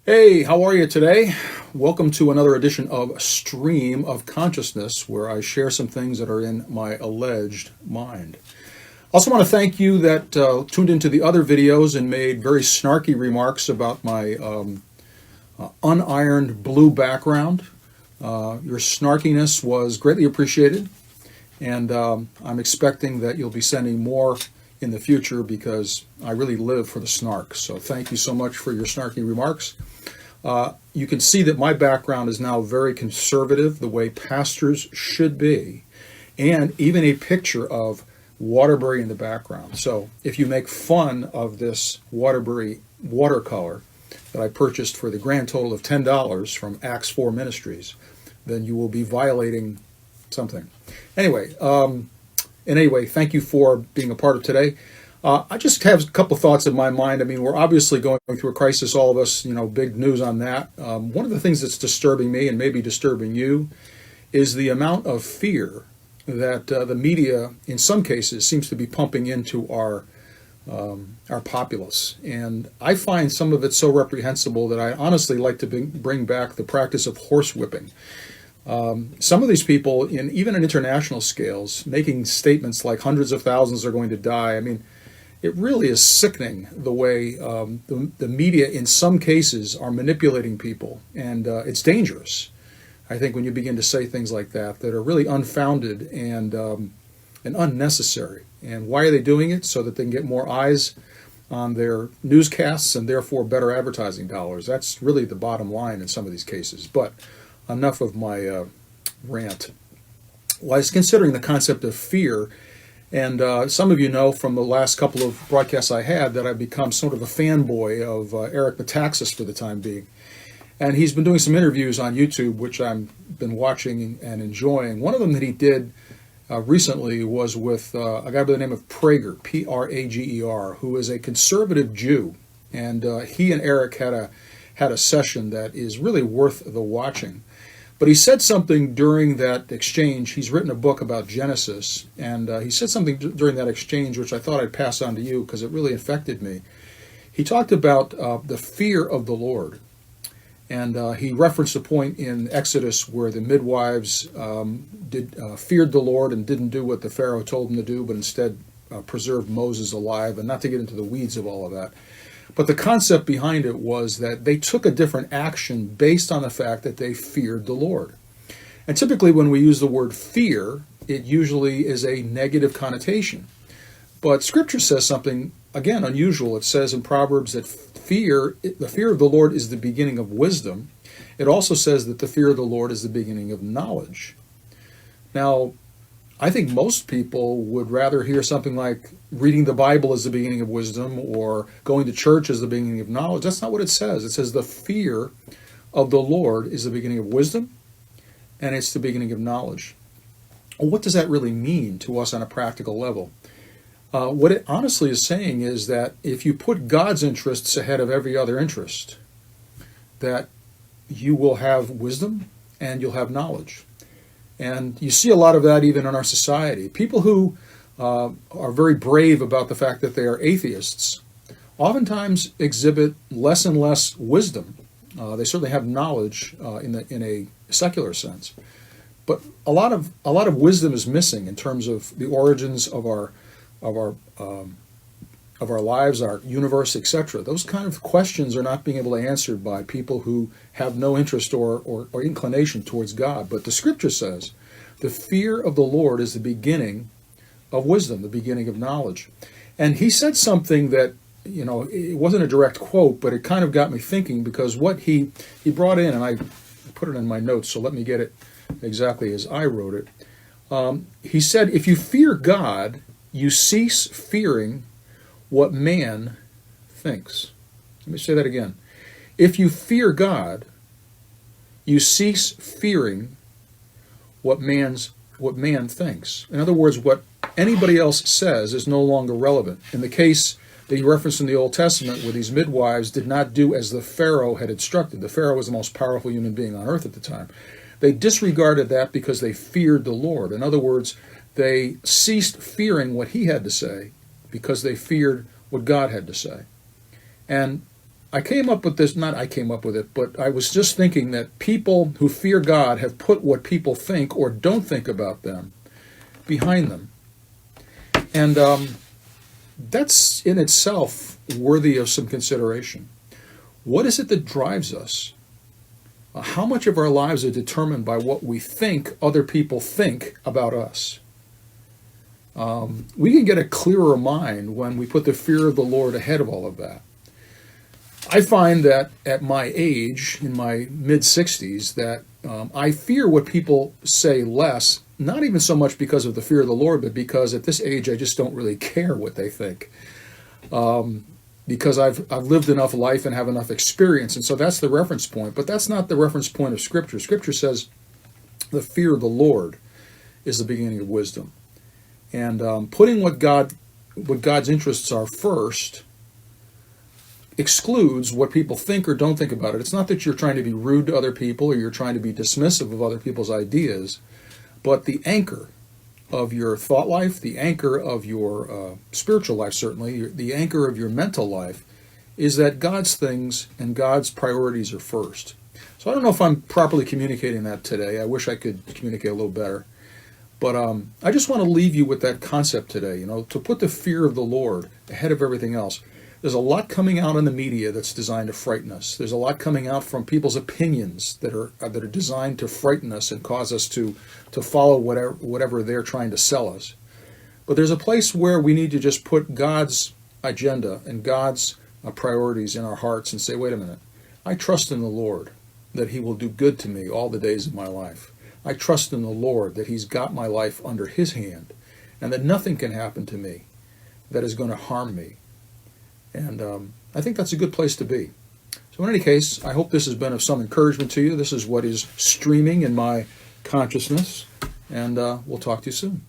Hey, how are you today? Welcome to another edition of Stream of Consciousness, where I share some things that are in my alleged mind. Also want to thank you that tuned into the other videos and made very snarky remarks about my unironed blue background. Your snarkiness was greatly appreciated, and I'm expecting that you'll be sending more in the future because I really live for the snark. So thank you so much for your snarky remarks. You can see that my background is now very conservative, the way pastors should be, and even a picture of Waterbury in the background. So if you make fun of this Waterbury watercolor that I purchased for the grand total of $10 from Acts 4 Ministries, then you will be violating something. Anyway, thank you for being a part of today. I just have a couple thoughts in my mind. I mean, we're obviously going through a crisis, all of us, big news on that. One of the things that's disturbing me and maybe disturbing you is the amount of fear that the media, in some cases, seems to be pumping into our populace. And I find some of it so reprehensible that I honestly like to bring back the practice of horsewhipping. Some of these people, even in international scales, making statements like hundreds of thousands are going to die. I mean, it really is sickening the way the media, in some cases, are manipulating people, and it's dangerous. I think when you begin to say things like that are really unfounded and unnecessary. And why are they doing it? So that they can get more eyes on their newscasts and therefore better advertising dollars. That's really the bottom line in some of these cases. But enough of my rant. Well, I was considering the concept of fear. And some of you know from the last couple of broadcasts I had that I've become sort of a fanboy of Eric Metaxes for the time being. And he's been doing some interviews on YouTube, which I've been watching and enjoying. One of them that he did recently was with a guy by the name of Prager, Prager, who is a conservative Jew. And he and Eric had a session that is really worth the watching. But he said something during that exchange. He's written a book about Genesis, and he said something during that exchange which I thought I'd pass on to you because it really affected me. He talked about the fear of the Lord, and he referenced a point in Exodus where the midwives feared the Lord and didn't do what the Pharaoh told them to do, but instead preserved Moses alive, and not to get into the weeds of all of that. But the concept behind it was that they took a different action based on the fact that they feared the Lord. And typically when we use the word fear, it usually is a negative connotation. But Scripture says something, again, unusual. It says in Proverbs that the fear of the Lord is the beginning of wisdom. It also says that the fear of the Lord is the beginning of knowledge. Now, I think most people would rather hear something like reading the Bible is the beginning of wisdom or going to church is the beginning of knowledge. That's not what it says. It says the fear of the Lord is the beginning of wisdom and it's the beginning of knowledge. Well, what does that really mean to us on a practical level? What it honestly is saying is that if you put God's interests ahead of every other interest, that you will have wisdom and you'll have knowledge. And you see a lot of that even in our society. People who are very brave about the fact that they are atheists oftentimes exhibit less and less wisdom. They certainly have knowledge in a secular sense, but a lot of wisdom is missing in terms of the origins of our lives, our universe, etc. Those kind of questions are not being able to be answered by people who have no interest or inclination towards God. But the Scripture says the fear of the Lord is the beginning of wisdom, the beginning of knowledge. And he said something that, it wasn't a direct quote, but it kind of got me thinking, because what he brought in, and I put it in my notes, so let me get it exactly as I wrote it. He said, if you fear God, you cease fearing what man thinks. Let me say that again. If you fear God, you cease fearing what man thinks. In other words, what anybody else says is no longer relevant. In the case that he referenced in the Old Testament, where these midwives did not do as the Pharaoh had instructed. The Pharaoh was the most powerful human being on earth at the time. They disregarded that because they feared the Lord. In other words, they ceased fearing what he had to say because they feared what God had to say. And I came up with this, not I came up with it, but I was just thinking that people who fear God have put what people think or don't think about them behind them. And that's in itself worthy of some consideration. What is it that drives us? How much of our lives are determined by what we think other people think about us? We can get a clearer mind when we put the fear of the Lord ahead of all of that. I find that at my age, in my mid-60s, that I fear what people say less, not even so much because of the fear of the Lord, but because at this age I just don't really care what they think. Because I've lived enough life and have enough experience, and so that's the reference point. But that's not the reference point of Scripture. Scripture says the fear of the Lord is the beginning of wisdom. And putting what God's interests are first excludes what people think or don't think about it. It's not that you're trying to be rude to other people or you're trying to be dismissive of other people's ideas, but the anchor of your thought life, the anchor of your spiritual life, certainly, the anchor of your mental life, is that God's things and God's priorities are first. So I don't know if I'm properly communicating that today. I wish I could communicate a little better. But I just want to leave you with that concept today, to put the fear of the Lord ahead of everything else. There's a lot coming out in the media that's designed to frighten us. There's a lot coming out from people's opinions that are designed to frighten us and cause us to follow whatever they're trying to sell us. But there's a place where we need to just put God's agenda and God's priorities in our hearts and say, wait a minute, I trust in the Lord that He will do good to me all the days of my life. I trust in the Lord that He's got my life under His hand and that nothing can happen to me that is going to harm me. And I think that's a good place to be. So in any case, I hope this has been of some encouragement to you. This is what is streaming in my consciousness, and we'll talk to you soon.